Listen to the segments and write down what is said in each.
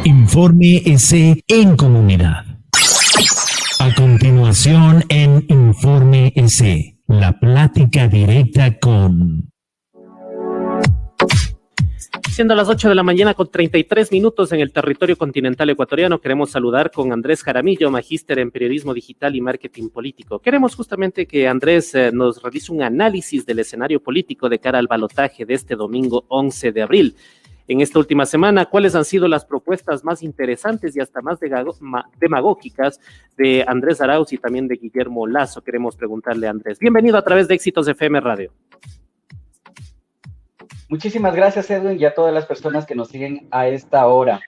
Informe EC en comunidad. A continuación en Informe EC, la plática directa con... Siendo las 8 de la mañana con 33 minutos en el territorio continental ecuatoriano, queremos saludar con Andrés Jaramillo, magíster en periodismo digital y marketing político. Queremos justamente que Andrés nos realice un análisis del escenario político de cara al balotaje de este domingo 11 de abril. En esta última semana, ¿cuáles han sido las propuestas más interesantes y hasta más demagógicas de Andrés Arauz y también de Guillermo Lasso? Queremos preguntarle a Andrés. Bienvenido a través de Éxitos FM Radio. Muchísimas gracias, Edwin, y a todas las personas que nos siguen a esta hora.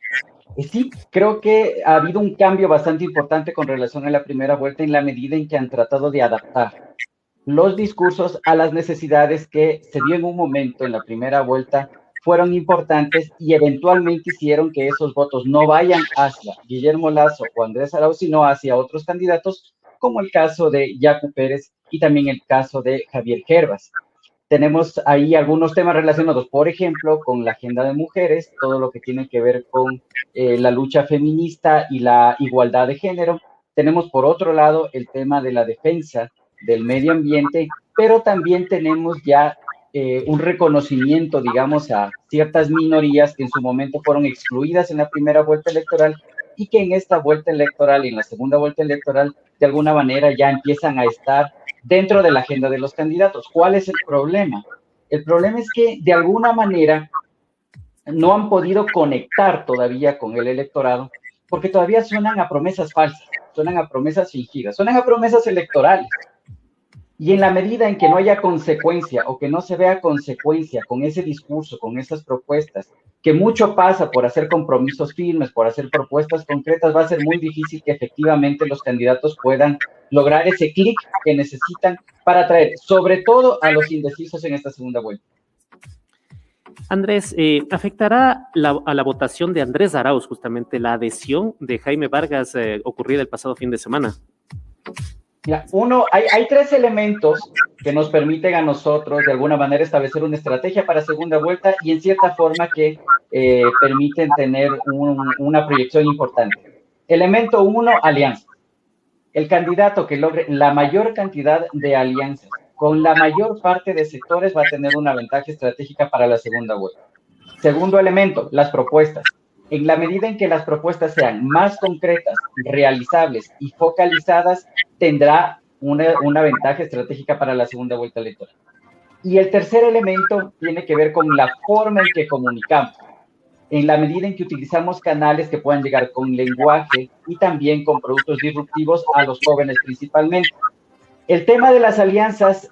Sí, creo que ha habido un cambio bastante importante con relación a la primera vuelta en la medida en que han tratado de adaptar los discursos a las necesidades que se dio en un momento en la primera vuelta, fueron importantes y eventualmente hicieron que esos votos no vayan hacia Guillermo Lasso o Andrés Arauz, sino hacia otros candidatos, como el caso de Yacu Pérez y también el caso de Javier Hervas. Tenemos ahí algunos temas relacionados, por ejemplo, con la agenda de mujeres, todo lo que tiene que ver con la lucha feminista y la igualdad de género. Tenemos, por otro lado, el tema de la defensa del medio ambiente, pero también tenemos ya un reconocimiento, digamos, a ciertas minorías que en su momento fueron excluidas en la primera vuelta electoral y que en esta vuelta electoral y en la segunda vuelta electoral, de alguna manera ya empiezan a estar dentro de la agenda de los candidatos. ¿Cuál es el problema? El problema es que de alguna manera no han podido conectar todavía con el electorado porque todavía suenan a promesas falsas, suenan a promesas fingidas, suenan a promesas electorales. Y en la medida en que no haya consecuencia o que no se vea consecuencia con ese discurso, con esas propuestas, que mucho pasa por hacer compromisos firmes, por hacer propuestas concretas, va a ser muy difícil que efectivamente los candidatos puedan lograr ese clic que necesitan para atraer, sobre todo a los indecisos en esta segunda vuelta. Andrés, ¿afectará a la votación de Andrés Arauz justamente la adhesión de Jaime Vargas ocurrida el pasado fin de semana? Mira, hay tres elementos que nos permiten a nosotros de alguna manera establecer una estrategia para segunda vuelta y en cierta forma que permiten tener una proyección importante. Elemento 1, alianza. El candidato que logre la mayor cantidad de alianzas con la mayor parte de sectores va a tener una ventaja estratégica para la segunda vuelta. Segundo elemento, las propuestas. En la medida en que las propuestas sean más concretas, realizables y focalizadas, tendrá una ventaja estratégica para la segunda vuelta electoral. Y el tercer elemento tiene que ver con la forma en que comunicamos. En la medida en que utilizamos canales que puedan llegar con lenguaje y también con productos disruptivos a los jóvenes principalmente. El tema de las alianzas,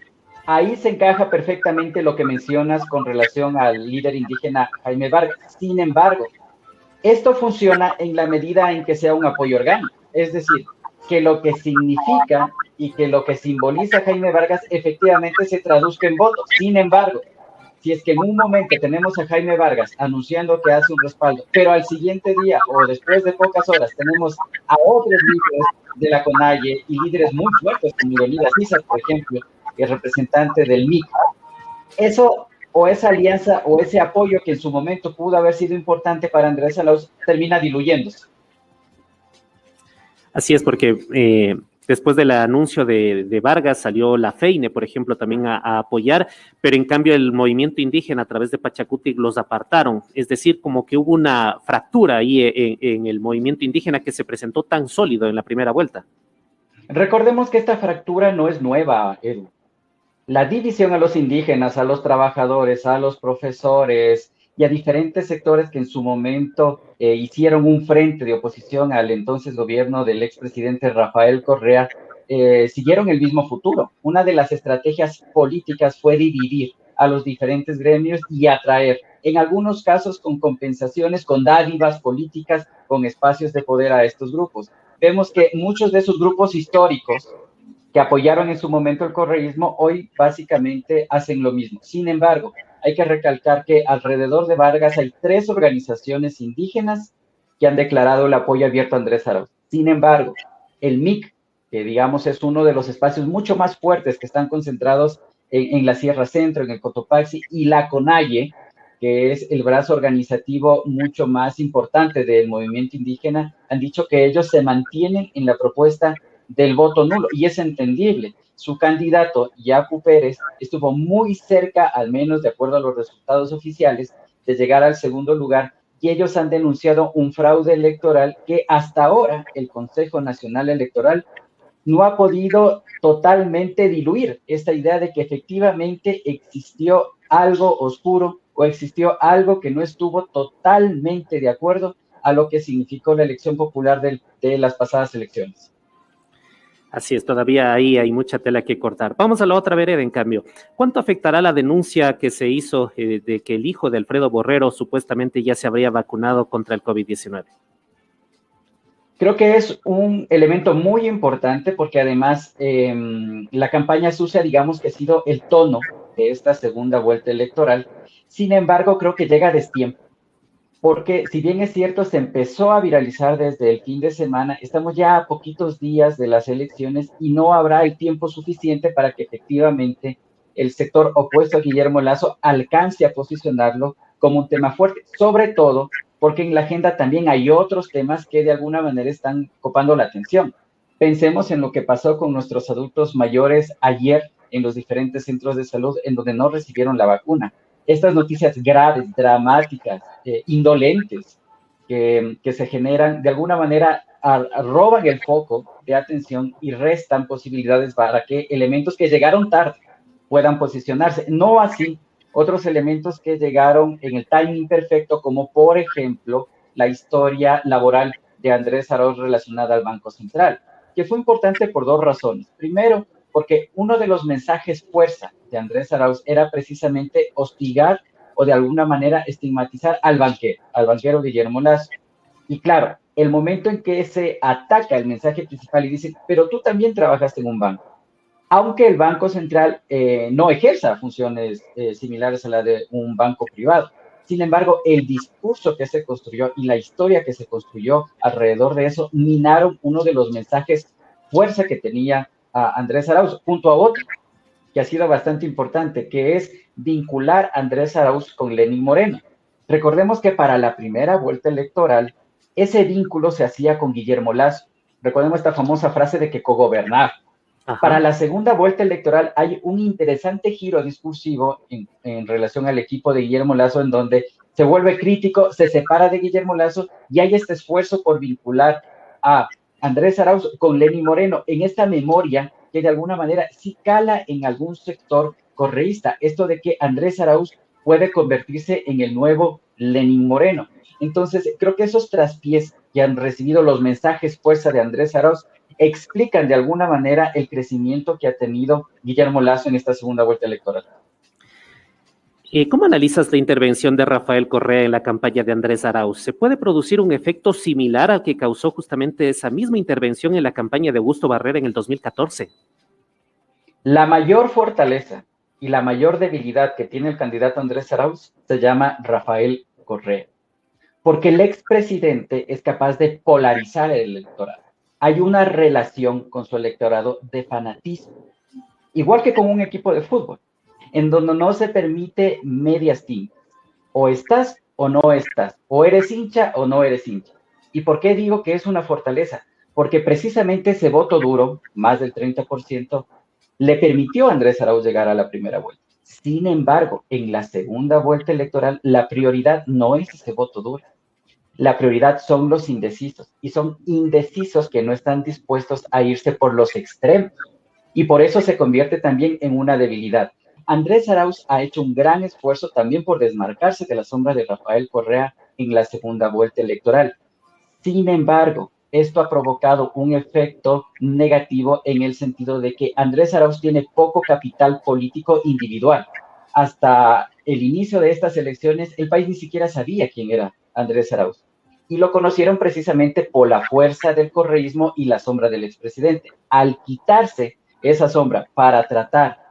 ahí se encaja perfectamente lo que mencionas con relación al líder indígena Jaime Vargas. Sin embargo, esto funciona en la medida en que sea un apoyo orgánico, es decir, que lo que significa y que lo que simboliza Jaime Vargas efectivamente se traduzca en votos. Sin embargo, si es que en un momento tenemos a Jaime Vargas anunciando que hace un respaldo, pero al siguiente día o después de pocas horas tenemos a otros líderes de la CONAIE y líderes muy fuertes como Leonidas Issa, por ejemplo, el representante del MIC, eso o esa alianza o ese apoyo que en su momento pudo haber sido importante para Andrés Arauz termina diluyéndose. Así es, porque después del anuncio de Vargas salió la FEINE, por ejemplo, también a apoyar, pero en cambio el movimiento indígena a través de Pachacuti los apartaron. Es decir, como que hubo una fractura ahí en el movimiento indígena que se presentó tan sólido en la primera vuelta. Recordemos que esta fractura no es nueva, Edu. La división a los indígenas, a los trabajadores, a los profesores y a diferentes sectores que en su momento hicieron un frente de oposición al entonces gobierno del expresidente Rafael Correa, siguieron el mismo futuro. Una de las estrategias políticas fue dividir a los diferentes gremios y atraer, en algunos casos con compensaciones, con dádivas políticas, con espacios de poder a estos grupos. Vemos que muchos de esos grupos históricos que apoyaron en su momento el correísmo, hoy básicamente hacen lo mismo. Sin embargo, hay que recalcar que alrededor de Vargas hay 3 organizaciones indígenas que han declarado el apoyo abierto a Andrés Arauz. Sin embargo, el MIC, que digamos es uno de los espacios mucho más fuertes que están concentrados en la Sierra Centro, en el Cotopaxi, y la CONAIE, que es el brazo organizativo mucho más importante del movimiento indígena, han dicho que ellos se mantienen en la propuesta del voto nulo, y es entendible. Su candidato, Yacu Pérez, estuvo muy cerca, al menos de acuerdo a los resultados oficiales, de llegar al segundo lugar, y ellos han denunciado un fraude electoral que hasta ahora el Consejo Nacional Electoral no ha podido totalmente diluir esta idea de que efectivamente existió algo oscuro o existió algo que no estuvo totalmente de acuerdo a lo que significó la elección popular de las pasadas elecciones. Así es, todavía ahí hay mucha tela que cortar. Vamos a la otra vereda, en cambio. ¿Cuánto afectará la denuncia que se hizo de que el hijo de Alfredo Borrero supuestamente ya se habría vacunado contra el COVID-19? Creo que es un elemento muy importante porque además la campaña sucia, digamos que ha sido el tono de esta segunda vuelta electoral. Sin embargo, creo que llega a destiempo, porque si bien es cierto, se empezó a viralizar desde el fin de semana, estamos ya a poquitos días de las elecciones y no habrá el tiempo suficiente para que efectivamente el sector opuesto a Guillermo Lasso alcance a posicionarlo como un tema fuerte, sobre todo porque en la agenda también hay otros temas que de alguna manera están copando la atención. Pensemos en lo que pasó con nuestros adultos mayores ayer en los diferentes centros de salud en donde no recibieron la vacuna. Estas noticias graves, dramáticas, indolentes, que se generan, de alguna manera roban el foco de atención y restan posibilidades para que elementos que llegaron tarde puedan posicionarse. No así otros elementos que llegaron en el timing perfecto, como por ejemplo la historia laboral de Andrés Arauz relacionada al Banco Central, que fue importante por dos razones. Primero, porque uno de los mensajes fuerza de Andrés Arauz era precisamente hostigar o de alguna manera estigmatizar al banquero Guillermo Lasso. Y claro, el momento en que se ataca el mensaje principal y dice, pero tú también trabajaste en un banco, aunque el Banco Central no ejerza funciones similares a la de un banco privado. Sin embargo, el discurso que se construyó y la historia que se construyó alrededor de eso minaron uno de los mensajes fuerza que tenía Andrés Arauz, junto a otro que ha sido bastante importante, que es vincular a Andrés Arauz con Lenín Moreno. Recordemos que para la primera vuelta electoral, ese vínculo se hacía con Guillermo Lasso. Recordemos esta famosa frase de que cogobernaba. Para la segunda vuelta electoral hay un interesante giro discursivo en relación al equipo de Guillermo Lasso, en donde se vuelve crítico, se separa de Guillermo Lasso y hay este esfuerzo por vincular a Andrés Arauz con Lenín Moreno en esta memoria que de alguna manera sí cala en algún sector correísta, esto de que Andrés Arauz puede convertirse en el nuevo Lenín Moreno. Entonces, creo que esos traspiés que han recibido los mensajes fuerza de Andrés Arauz explican de alguna manera el crecimiento que ha tenido Guillermo Lasso en esta segunda vuelta electoral. ¿Cómo analizas la intervención de Rafael Correa en la campaña de Andrés Arauz? ¿Se puede producir un efecto similar al que causó justamente esa misma intervención en la campaña de Augusto Barrera en el 2014? La mayor fortaleza y la mayor debilidad que tiene el candidato Andrés Arauz se llama Rafael Correa, porque el expresidente es capaz de polarizar el electorado. Hay una relación con su electorado de fanatismo, igual que con un equipo de fútbol, en donde no se permite medias tintas. O estás o no estás, o eres hincha o no eres hincha. ¿Y por qué digo que es una fortaleza? Porque precisamente ese voto duro, más del 30%, le permitió a Andrés Arauz llegar a la primera vuelta. Sin embargo, en la segunda vuelta electoral, la prioridad no es ese voto duro. La prioridad son los indecisos, y son indecisos que no están dispuestos a irse por los extremos. Y por eso se convierte también en una debilidad. Andrés Arauz ha hecho un gran esfuerzo también por desmarcarse de la sombra de Rafael Correa en la segunda vuelta electoral. Sin embargo, esto ha provocado un efecto negativo en el sentido de que Andrés Arauz tiene poco capital político individual. Hasta el inicio de estas elecciones, el país ni siquiera sabía quién era Andrés Arauz. Y lo conocieron precisamente por la fuerza del correísmo y la sombra del expresidente. Al quitarse esa sombra para tratar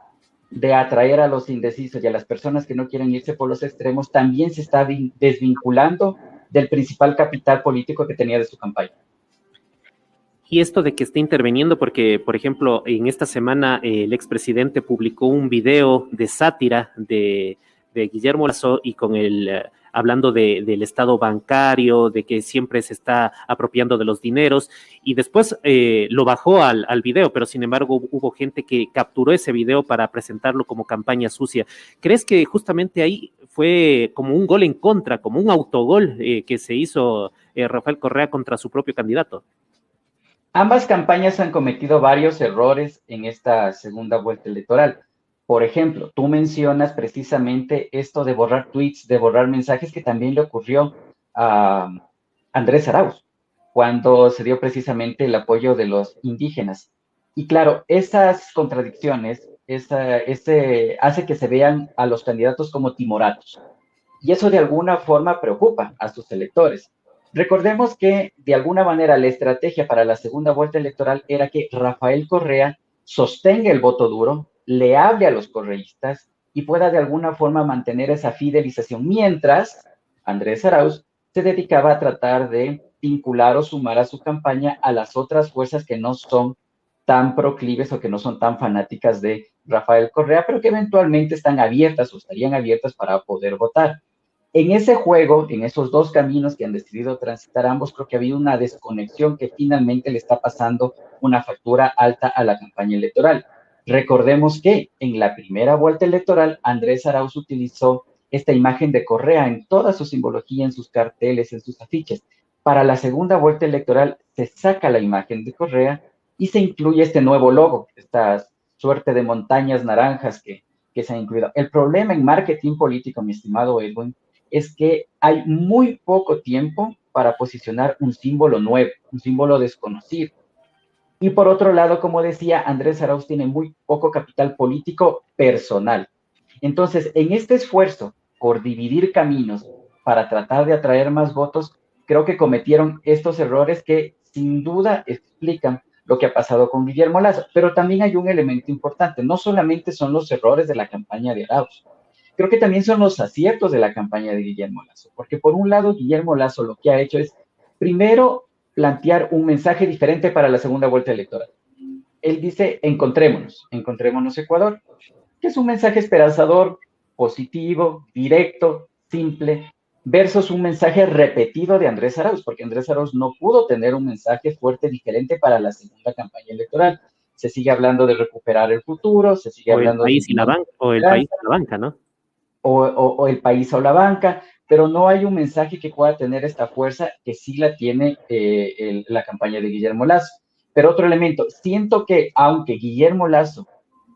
de atraer a los indecisos y a las personas que no quieren irse por los extremos, también se está desvinculando del principal capital político que tenía de su campaña. Y esto de que esté interviniendo, porque, por ejemplo, en esta semana el expresidente publicó un video de sátira de Guillermo Lasso y con hablando del estado bancario, de que siempre se está apropiando de los dineros, y después lo bajó al video, pero sin embargo hubo gente que capturó ese video para presentarlo como campaña sucia. ¿Crees que justamente ahí fue como un gol en contra, como un autogol que se hizo Rafael Correa contra su propio candidato? Ambas campañas han cometido varios errores en esta segunda vuelta electoral. Por ejemplo, tú mencionas precisamente esto de borrar tweets, de borrar mensajes, que también le ocurrió a Andrés Arauz cuando se dio precisamente el apoyo de los indígenas. Y claro, esas contradicciones, hace que se vean a los candidatos como timoratos. Y eso de alguna forma preocupa a sus electores. Recordemos que de alguna manera la estrategia para la segunda vuelta electoral era que Rafael Correa sostenga el voto duro, le hable a los correístas y pueda de alguna forma mantener esa fidelización, mientras Andrés Arauz se dedicaba a tratar de vincular o sumar a su campaña a las otras fuerzas que no son tan proclives o que no son tan fanáticas de Rafael Correa, pero que eventualmente están abiertas o estarían abiertas para poder votar. En ese juego, en esos dos caminos que han decidido transitar ambos, creo que ha habido una desconexión que finalmente le está pasando una factura alta a la campaña electoral. Recordemos que en la primera vuelta electoral, Andrés Arauz utilizó esta imagen de Correa en toda su simbología, en sus carteles, en sus afiches. Para la segunda vuelta electoral se saca la imagen de Correa y se incluye este nuevo logo, esta suerte de montañas naranjas que se han incluido. El problema en marketing político, mi estimado Edwin, es que hay muy poco tiempo para posicionar un símbolo nuevo, un símbolo desconocido. Y por otro lado, como decía, Andrés Arauz tiene muy poco capital político personal. Entonces, en este esfuerzo por dividir caminos para tratar de atraer más votos, creo que cometieron estos errores que sin duda explican lo que ha pasado con Guillermo Lasso. Pero también hay un elemento importante, no solamente son los errores de la campaña de Arauz, creo que también son los aciertos de la campaña de Guillermo Lasso, porque por un lado Guillermo Lasso lo que ha hecho es, primero, plantear un mensaje diferente para la segunda vuelta electoral. Él dice, encontrémonos Ecuador, que es un mensaje esperanzador, positivo, directo, simple, versus un mensaje repetido de Andrés Arauz, porque Andrés Arauz no pudo tener un mensaje fuerte diferente para la segunda campaña electoral. Se sigue hablando de recuperar el futuro, se sigue O el hablando de país y la banca, o el país y la banca, ¿no? o el país o la banca, pero no hay un mensaje que pueda tener esta fuerza que sí la tiene la campaña de Guillermo Lasso. Pero otro elemento, siento que aunque Guillermo Lasso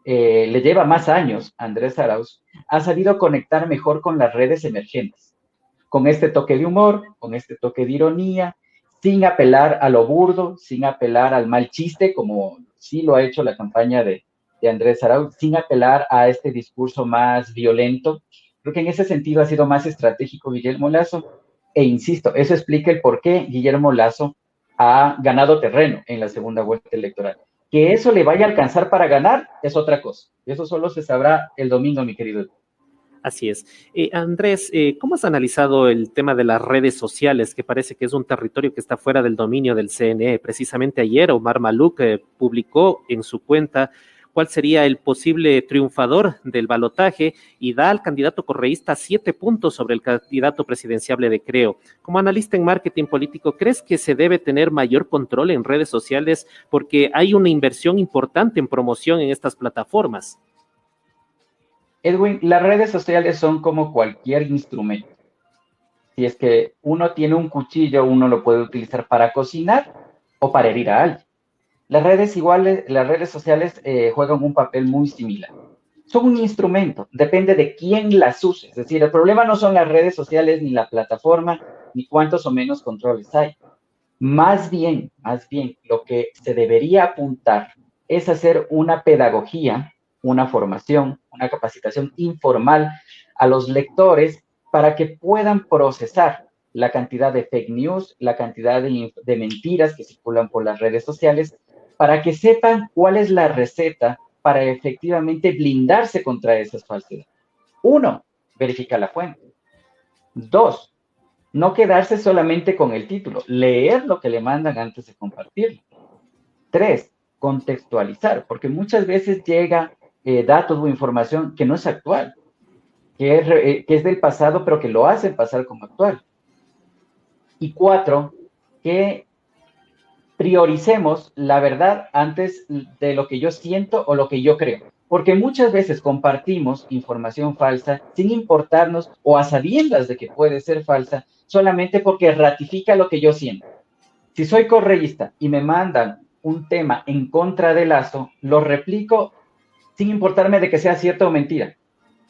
le lleva más años a Andrés Arauz, ha sabido conectar mejor con las redes emergentes, con este toque de humor, con este toque de ironía, sin apelar a lo burdo, sin apelar al mal chiste, como sí lo ha hecho la campaña de Andrés Arauz, sin apelar a este discurso más violento. Creo que en ese sentido ha sido más estratégico Guillermo Lasso, e insisto, eso explica el por qué Guillermo Lasso ha ganado terreno en la segunda vuelta electoral. Que eso le vaya a alcanzar para ganar es otra cosa. Y eso solo se sabrá el domingo, mi querido. Así es. Andrés, ¿cómo has analizado el tema de las redes sociales, que parece que es un territorio que está fuera del dominio del CNE? Precisamente ayer Omar Maluk publicó en su cuenta cuál sería el posible triunfador del balotaje y da al candidato correísta 7 puntos sobre el candidato presidenciable de Creo. Como analista en marketing político, ¿crees que se debe tener mayor control en redes sociales porque hay una inversión importante en promoción en estas plataformas? Edwin, las redes sociales son como cualquier instrumento. Si es que uno tiene un cuchillo, uno lo puede utilizar para cocinar o para herir a alguien. Las redes sociales juegan un papel muy similar. Son un instrumento, depende de quién las use. Es decir, el problema no son las redes sociales, ni la plataforma, ni cuántos o menos controles hay. Más bien, lo que se debería apuntar es hacer una pedagogía, una formación, una capacitación informal a los lectores para que puedan procesar la cantidad de fake news, la cantidad de mentiras que circulan por las redes sociales, para que sepan cuál es la receta para efectivamente blindarse contra esas falsedades. Uno, verifica la fuente. Dos, no quedarse solamente con el título, leer lo que le mandan antes de compartirlo. Tres, contextualizar, porque muchas veces llega datos o información que no es actual, que es del pasado, pero que lo hacen pasar como actual. Y cuatro, que prioricemos la verdad antes de lo que yo siento o lo que yo creo. Porque muchas veces compartimos información falsa sin importarnos o a sabiendas de que puede ser falsa, solamente porque ratifica lo que yo siento. Si soy correísta y me mandan un tema en contra de Lazo, lo replico sin importarme de que sea cierto o mentira.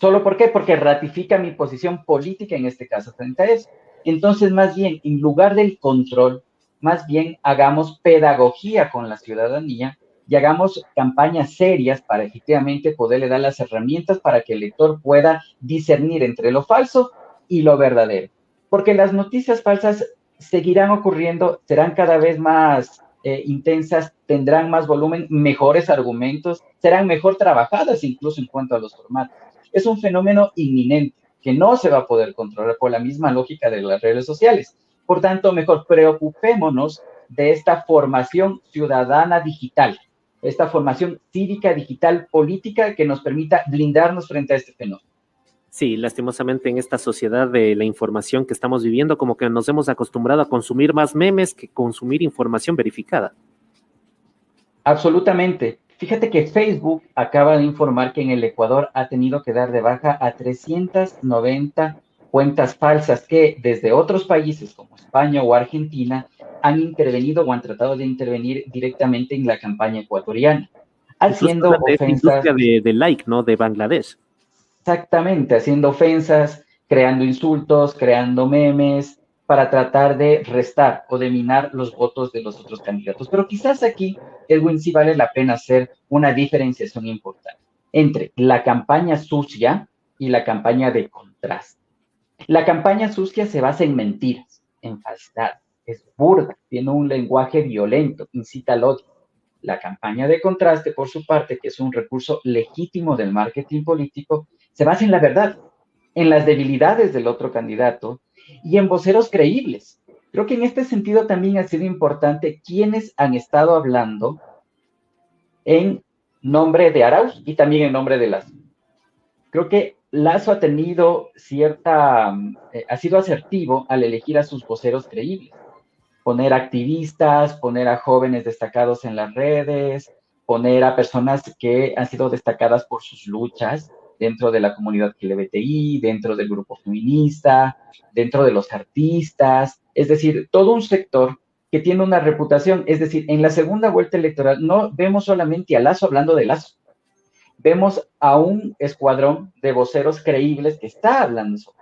¿Solo por qué? Porque ratifica mi posición política en este caso frente a eso. Entonces, más bien, en lugar del control, más bien hagamos pedagogía con la ciudadanía y hagamos campañas serias para efectivamente poderle dar las herramientas para que el lector pueda discernir entre lo falso y lo verdadero. Porque las noticias falsas seguirán ocurriendo, serán cada vez más intensas, tendrán más volumen, mejores argumentos, serán mejor trabajadas incluso en cuanto a los formatos. Es un fenómeno inminente que no se va a poder controlar por la misma lógica de las redes sociales. Por tanto, mejor preocupémonos de esta formación ciudadana digital, esta formación cívica, digital, política que nos permita blindarnos frente a este fenómeno. Sí, lastimosamente en esta sociedad de la información que estamos viviendo, como que nos hemos acostumbrado a consumir más memes que consumir información verificada. Absolutamente. Fíjate que Facebook acaba de informar que en el Ecuador ha tenido que dar de baja a 390 cuentas falsas que desde otros países como España o Argentina han intervenido o han tratado de intervenir directamente en la campaña ecuatoriana, haciendo Incluso de esta ofensas. industria de like, ¿no? De Bangladesh. Exactamente, haciendo ofensas, creando insultos, creando memes, para tratar de restar o de minar los votos de los otros candidatos. Pero quizás aquí, Edwin, sí vale la pena hacer una diferenciación importante entre la campaña sucia y la campaña de contraste. La campaña sucia se basa en mentiras, en falsedad, es burda, tiene un lenguaje violento, incita al odio. La campaña de contraste, por su parte, que es un recurso legítimo del marketing político, se basa en la verdad, en las debilidades del otro candidato y en voceros creíbles. Creo que en este sentido también ha sido importante quienes han estado hablando en nombre de Arauz y también en nombre de Lazo. Creo que Lazo ha tenido ha sido asertivo al elegir a sus voceros creíbles. Poner activistas, poner a jóvenes destacados en las redes, poner a personas que han sido destacadas por sus luchas dentro de la comunidad LGBTI, dentro del grupo feminista, dentro de los artistas, es decir, todo un sector que tiene una reputación. Es decir, en la segunda vuelta electoral no vemos solamente a Lazo hablando de Lazo, vemos a un escuadrón de voceros creíbles que está hablando sobre,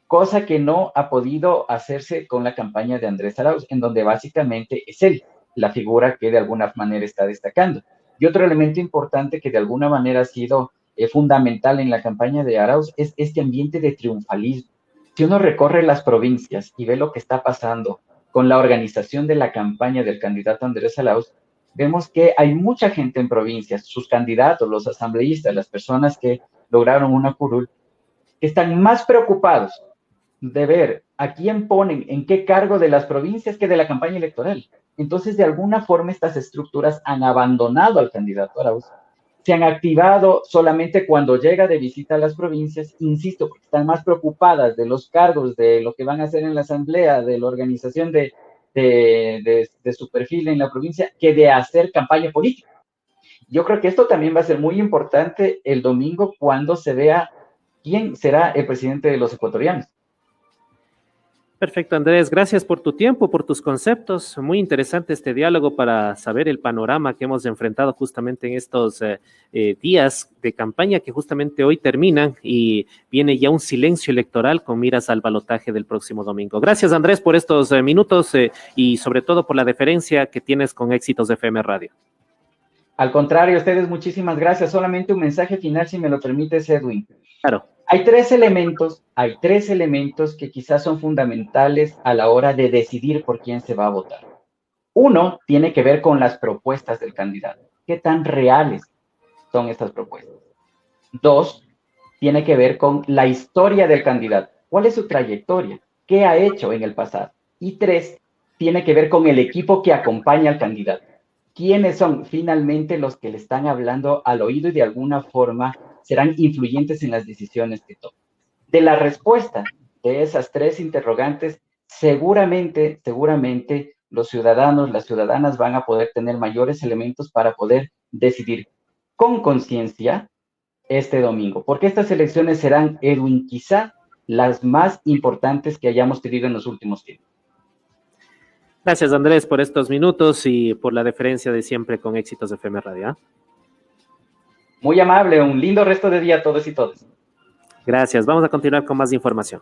cosa que no ha podido hacerse con la campaña de Andrés Arauz, en donde básicamente es él la figura que de alguna manera está destacando. Y otro elemento importante que de alguna manera ha sido fundamental en la campaña de Arauz es este ambiente de triunfalismo. Si uno recorre las provincias y ve lo que está pasando con la organización de la campaña del candidato Andrés Arauz, vemos que hay mucha gente en provincias, sus candidatos, los asambleístas, las personas que lograron una curul, que están más preocupados de ver a quién ponen en qué cargo de las provincias que de la campaña electoral. Entonces, de alguna forma, estas estructuras han abandonado al candidato Arauz, se han activado solamente cuando llega de visita a las provincias, insisto, porque están más preocupadas de los cargos, de lo que van a hacer en la asamblea, de la organización de su perfil en la provincia, que de hacer campaña política. Yo creo que esto también va a ser muy importante el domingo cuando se vea quién será el presidente de los ecuatorianos. Perfecto, Andrés. Gracias por tu tiempo, por tus conceptos. Muy interesante este diálogo para saber el panorama que hemos enfrentado justamente en estos días de campaña que justamente hoy terminan y viene ya un silencio electoral con miras al balotaje del próximo domingo. Gracias, Andrés, por estos minutos y sobre todo por la deferencia que tienes con Éxitos de FM Radio. Al contrario, a ustedes muchísimas gracias. Solamente un mensaje final, si me lo permites, Edwin. Claro. Hay tres elementos que quizás son fundamentales a la hora de decidir por quién se va a votar. Uno tiene que ver con las propuestas del candidato. ¿Qué tan reales son estas propuestas? Dos, tiene que ver con la historia del candidato. ¿Cuál es su trayectoria? ¿Qué ha hecho en el pasado? Y tres, tiene que ver con el equipo que acompaña al candidato. quiénes son finalmente los que le están hablando al oído y de alguna forma serán influyentes en las decisiones que tomen. De la respuesta de esas tres interrogantes, seguramente los ciudadanos, las ciudadanas van a poder tener mayores elementos para poder decidir con conciencia este domingo, porque estas elecciones serán, Edwin, quizá las más importantes que hayamos tenido en los últimos tiempos. Gracias, Andrés, por estos minutos y por la deferencia de siempre con Éxitos FM Radio. ¿Eh? Muy amable, un lindo resto de día a todos y todas. Gracias. Vamos a continuar con más información.